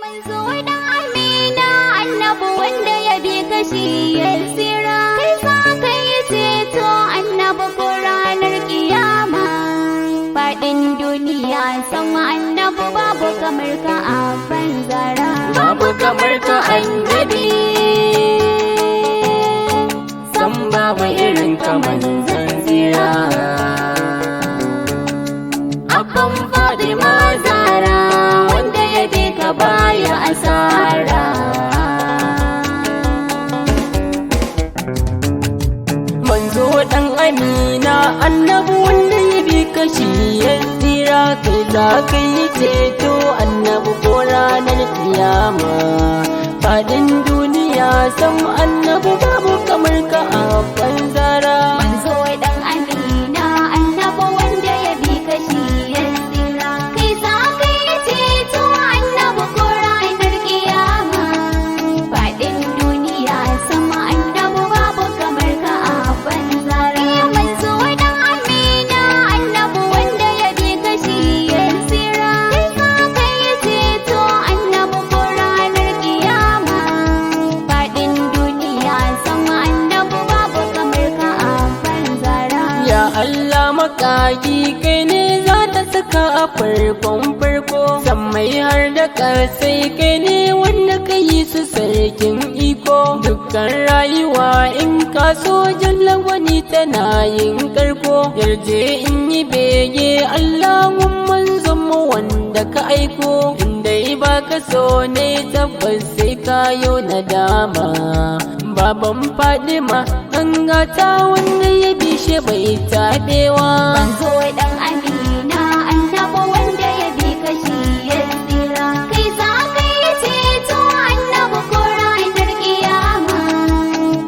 Manzo dan Amina annabi wanda ya bi kashi ya tsira, kai za ka yi ceto annabi ko ranar kiyama. Faɗin duniya sama annabi babu kamar ka a banzara, babu kamar ka annabi, san babu irin ka manzon tsira. Abban Fadima Zara wanda ya bi ka baya asara. Manzo dan Amina annabi wanda ya bi ka shi ya tsira, kai za ka yi ceto annabi ko ranar kiyama. Faɗin duniya sam annabi babu kamar ka a banzara. Manzo dan Amina annabi wanda ya bi kashi ya tsira, kai za ka yi ceto annabi ko ranar kiyama. Faɗin duniya sama annabi babu kamar ka a banzara. Manzo dan Amina annabi wanda ya bi kashi ya tsira, kai za ka yi ceto annabi ko ranar kiyama. Faɗin duniya sama annabi babu kamar ka a banzara. Ya Allah makaki kai ne za ta saka a farkon farko, sammai har da ƙasai kai ne wanda ka yi su sarkin iko. Dukkan rayuwa in ka so jalla wani tana yin karko, yarje in yi bege Allahun manzon mu wanda ka aiko. Indai ba ka so ne tabbas sai ka yo nadama. Baban Fadima an gata wanda ya bi shi bai taɓewa. Manzo dan Amina annabi wanda ya bi kashi ya tsira, kai za ka yi ceto annabi ko ranar kiyama.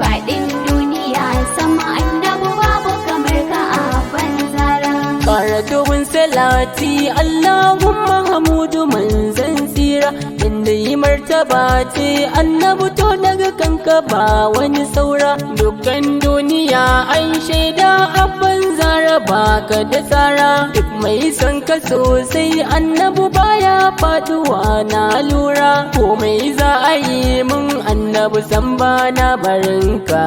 Faɗin duniya sama annabi babu kamar ka a banzara. Ƙara dubin salati Allahumma hamudu manzan tsira, inda yi martaba ce annabi to daga kanka ba wani saura. Dukkan duniya an shaida abban zara baka da tsara, duk mai son ka sosai annabi baya faduwa na lura. Komai za a yi mun annabi san ba na barinka,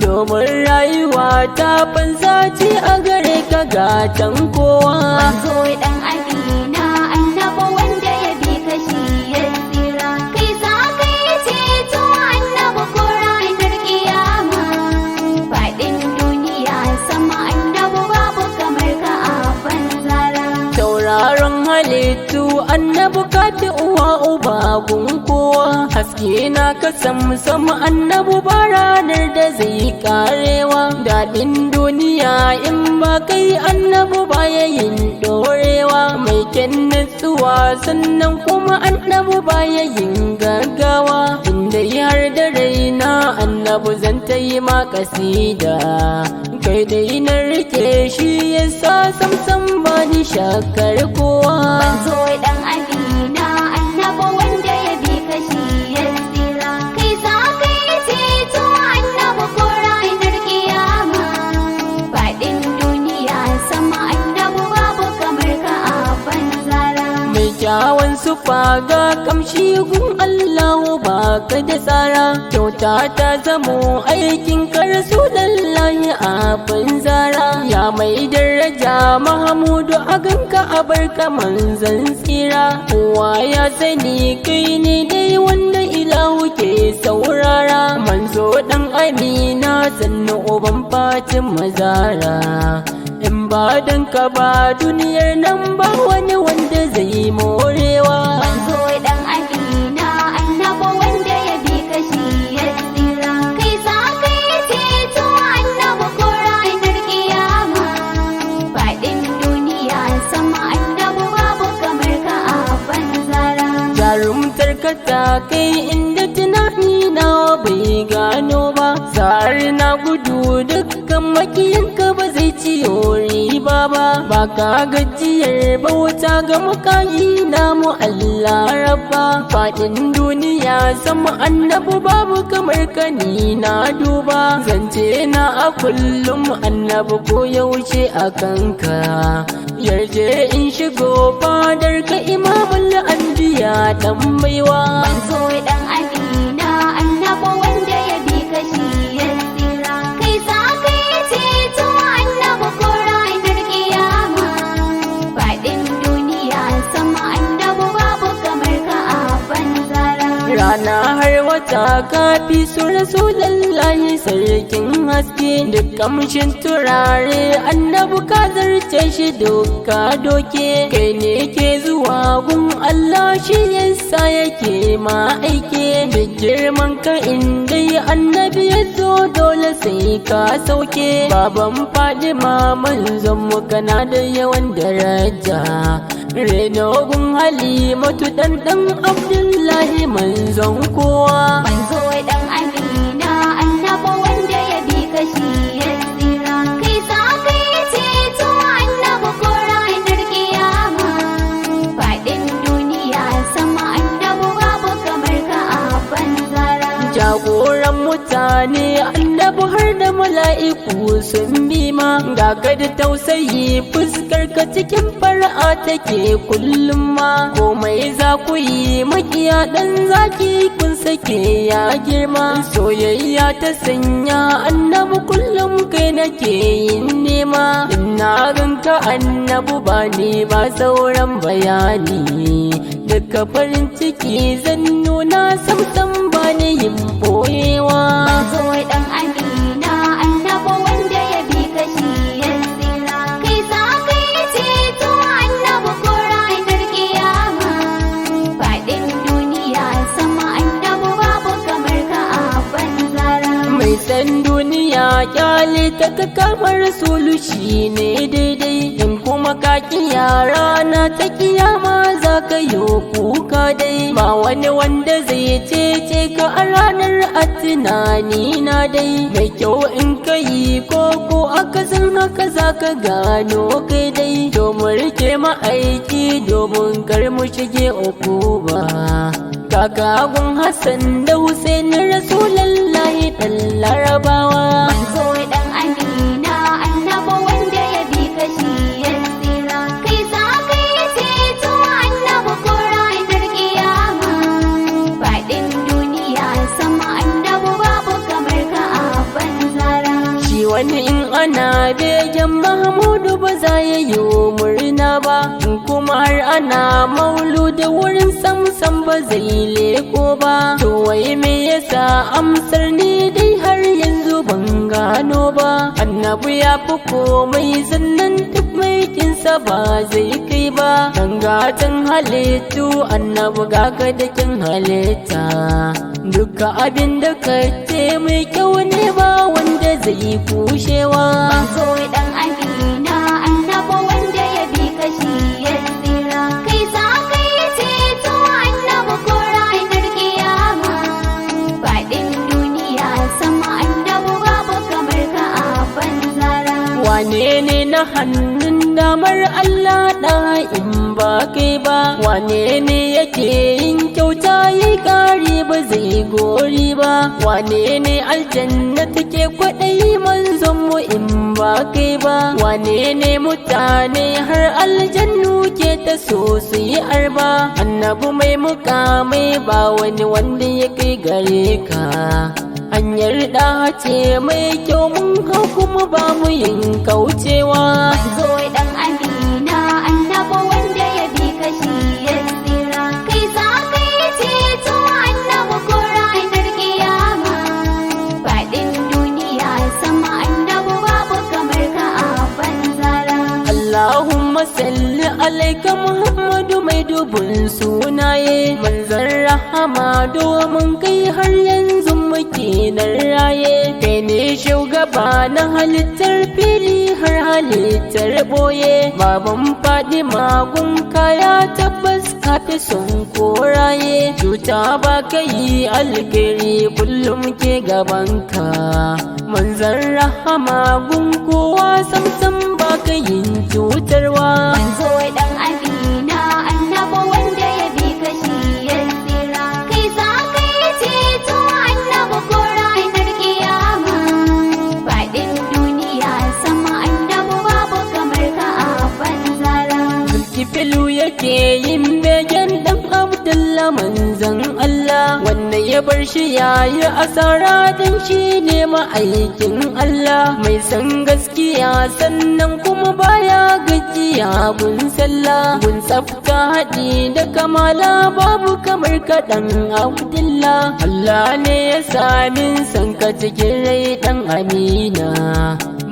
domin rayuwa ta fansa ce a gare ka gatan kowa. Manzo dan Amina annabi wanda ya bi kashi ya tsira, kai za ka yi ceto annabi ko ranar kiyama. Faɗin duniya sama annabi babu kamar ka a banzara. Tauraron halittu annabi ka fi uwa uba gun kowa, haske na ka sam annabi ba ranar da zai karewa. Daɗin duniya in ba kai annabi baya yin dorewa, mai kyan nutsuwa sannan kuma annabi baya yin gaggawa. Inda har da raina annabi zan ta yi ma kasida, kai dai na rike shi yasa samsam ba ni shakar kowa. Manzo dan Amina annabi wanda ya bi kashi ya tsira, kai za ka yi ceto annabi ko ranar kiyama. Faɗin duniya sama annabi babu kamar ka a banzara. Mai kyawun sufa ga kamshi gun Allahu baka da tsara, kyauta ta zamo aikin ka Rasulullahi a banzara. Ya mai daraja Mahamudu a ganka a barka manzan tsira, kowa ya sani kai ne dai wanda ilahu ke saurara. Manzo dan Amina sannan uban Fatima Zara, in ba dan ka ba duniyar nan ba wani wanda zai morewa. Manzo dan Amina annabi wanda ya bi kashi ya tsira, kai za ka yi ceto annabi ko ranar kiyama. Faɗin duniya sama annabi babu kamar ka a banzara. Jarumtar ka ta kai inda tunani na bai gano ba, sa'ar na gudu dukkan makiyanka ba zai ciyo riba ba. Ba ka gajiyar bauta ga makayi namu Allah rabba. Faɗin duniya sama annabi babu kamar ka ni na duba, zance na a kullum annabi ko yaushe a kanka. Yarje in shigo fadar ka imamul anbiya lafiya dan baiwa. Manzo dan Amina annabi wanda ya bi kashi ya tsira. Kai za ka yi ceto annabi ko ranar kiyama. Faɗin duniya sama annabi babu kamar ka a banzara. Rana har wata kafi su Rasulullahi sarkin haske, duk kamshin turare annabi ka zarce shi duka doke. Kai ne ke zuwa gun Allah shi yasa yake ma aike, da girman ka inda annabi ya zo dole sai ka sauke. Baban Fadima manzon mu kana da yawan daraja, reno gun Halimatu dan Abdullahi manzon kowa. Manzo dan Amina annabi wanda ya bi kashi ya tsira. Kai za ka yi ceto annabi ko ranar kiyama. Faɗin duniya sama annabi babu kamar ka a banzara. Jagoran mutane annabi har da mala'iku sun bima, ga ka da tausayi fuskar ka cikin far'a take kullum ma. Komai za ku yi makiya dan zaki kun sake ya girma, soyayya ta sanya annabi kullum kai nake yin nema. Ina ganka annabi ba ni ba sauran bayani, duka farin ciki zan nuna samsam ba ni yin boyewa. Manzo dan Amina annabi wanda ya bi kashi ya tsira. Kai za ka yi ceto annabi ko ranar kiyama. Faɗin duniya sama annabi babu kamar ka a banzara. Mai san duniya kyale ta ka kamar Rasulu shi ne daidai, in kuma ka yara na ta kiyama za ka yi kuka dai. Ba wani wanda zai cece ka a ranar a tunani na dai. Mai kyau in ka yi koko akasin haka za ka gano kai dai. Domin rike ma'aiki domin kar mu shige uku ba. Kakagun Hassan da Hussein Rasulullahi dan Larabawa. Manzo dan Amina annabi wanda ya bi kashi ya tsira. Kai za ka yi ceto annabi ko ranar kiyama. Faɗin duniya sama annabi babu kamar ka a banzara. Shi wani in ana begen Mahmudu ba za ya yi murna ba, in kuma har ana mauluda wurin samsam ba zai leko ba. To wai me yasa amsar ni dai har yanzu ban gano ba. Annabi ya fi komai sannan duk maikinsa ba zai kai ba. Dangatan halittu annabi gaga da kin halitta, duka abin da ka ce mai kyau ne ba wanda zai kushewa. Manzo dan Amina annabi wanda ya bi kashi ya tsira. Kai za ka yi ceto annabi ko ranar kiyama. Faɗin duniya sama annabi babu kamar ka a banzara. Wane ne na hannun damar Allah da in ba kai ba? Wane ne yake yin kyauta yi ƙari ba zai gori ba? Wane ne aljanna take kwaɗayi manzon mu in ba kai ba? Wane ne mutane har aljannu ke ta so su yi arba? Annabi mai mukamai ba wani wanda ya kai gare ka. Hanyar da ce mai kyau mun hau kuma ba mu yin kaucewa. Manzo dan Amina annabi wanda ya bi kashi ya tsira. Kai za ka yi ceto annabi ko ranar kiyama. Faɗin duniya sama annabi babu kamar ka a banzara. Allahumma salli alaika Muhammadu mai dubun sunaye, manzon rahama domin kai har yanzu muke nan raye. Kai ne shugaba na halittar fili har halittar boye, baban Fadima gun kaya tabbas kafi son koraye. Cuta ba ka yi alkhairi kullum ke gabanka, manzon rahama gun kowa samsam ba ka yin cutarwa. Manzo dan Amina annabi wanda ya bi kashi ya tsira. Kai za ka yi ceto annabi ko ranar kiyama. Faɗin duniya sama annabi babu kamar ka a banzara. Kifilu yake yin begen dan bar shi yayi asara dan shi ne ma'aikin Allah mai san gaskiya sannan kuma baya gajiya gun sallah gun tsafta haɗi da kamala babu kamar kaɗan Abdullah Allah ne ya samin san ka cikin rai ɗan Amina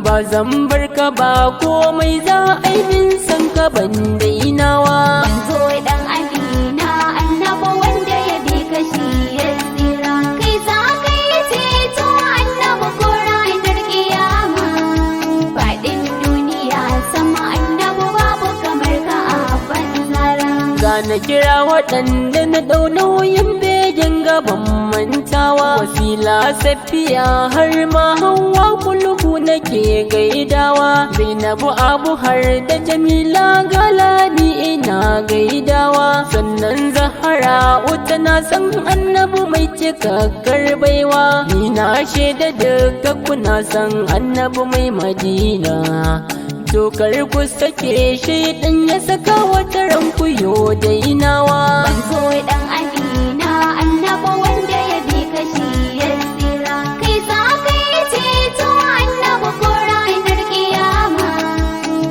ba zan barka ba komai za a yi min san ka ban dainawa Manzo dan Amina annabi wanda ya bi ka shi ya tsira kai za ka yi ceto annabi ko ranar kiyama faɗin duniya sama annabi babu kamar ka a banzara ga na kira waɗanda na ɗau nauyin begen gaban mantawa wasila safiya har ma hawa kulhu nake gaidawa zainabu abu har da jamila galani ina gaidawa sannan zahara uta na san annabu mai cikakkar baiwa ni na shaida duka kuna san annabu mai madina Tokar ku sake shaidan ya saka wata ranku yo dainawa Manzo dan Amina annabi wanda ya bi ka shi ya tsira kai za ka yi ceto annabi ko ranar kiyama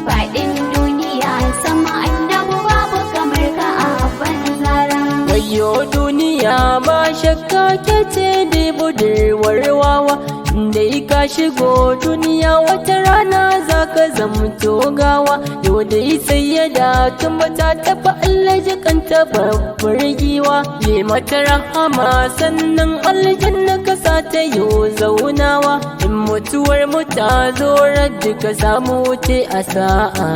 faɗin duniya sama annabi babu kamar ka a banzara Wayo duniya ba shakka ke ce da budurwar wawa dai ka shigo duniya wata rana za ka zamto gawa yau dai sai ya da tambata tafi Allah jikanta babbar giwa yi mata rahama sannan aljanna ka sa ta yo zaunawa in mutuwar mu ta zo radda ka samu wuce a sa'a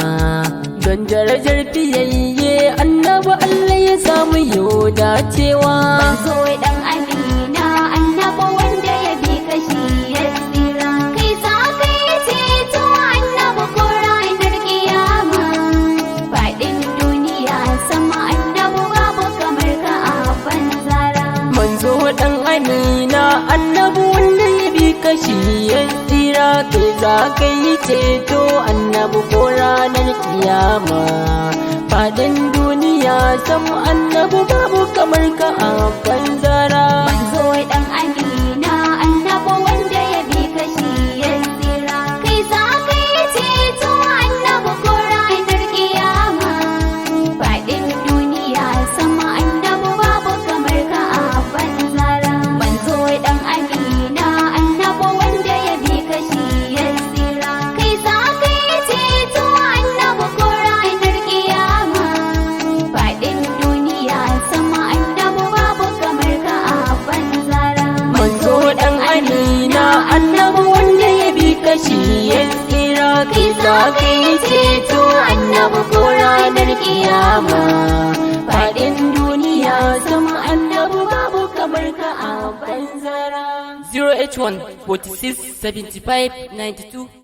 don darajar fiyayye annabi Allah ya samu yo dacewa Manzo dan Amina annabi wanda ya bi ka shi ya tsira kai za ka yi ceto annabi ko ranar kiyama faɗin duniya sama annabi babu kamar ka a banzara Manzo dan Amina annabi wanda ya bi ka shi ya tsira kai za ka yi ceto annabi ko ranar kiyama faɗin duniya sam annabi babu kamar ka a banzara Manzo dan Amina annabi wanda ya bi ka shi ya tsira kai za ka yi ceto annabi ko ranar kiyama faɗin duniya sama annabi babu kamar ka a banzara Manzo dan Amina annabi wanda ya bi ka shi ya tsira kai za ka yi ceto annabi ko ranar kiyama faɗin duniya sama annabi babu kamar ka a banzara Manzo dan Amina annabi wanda ya bi ka shi ya tsira kai za ka yi ceto annabi ko ranar kiyama faɗin duniya sam annabi babu kamar ka a banzara 081 46 75 92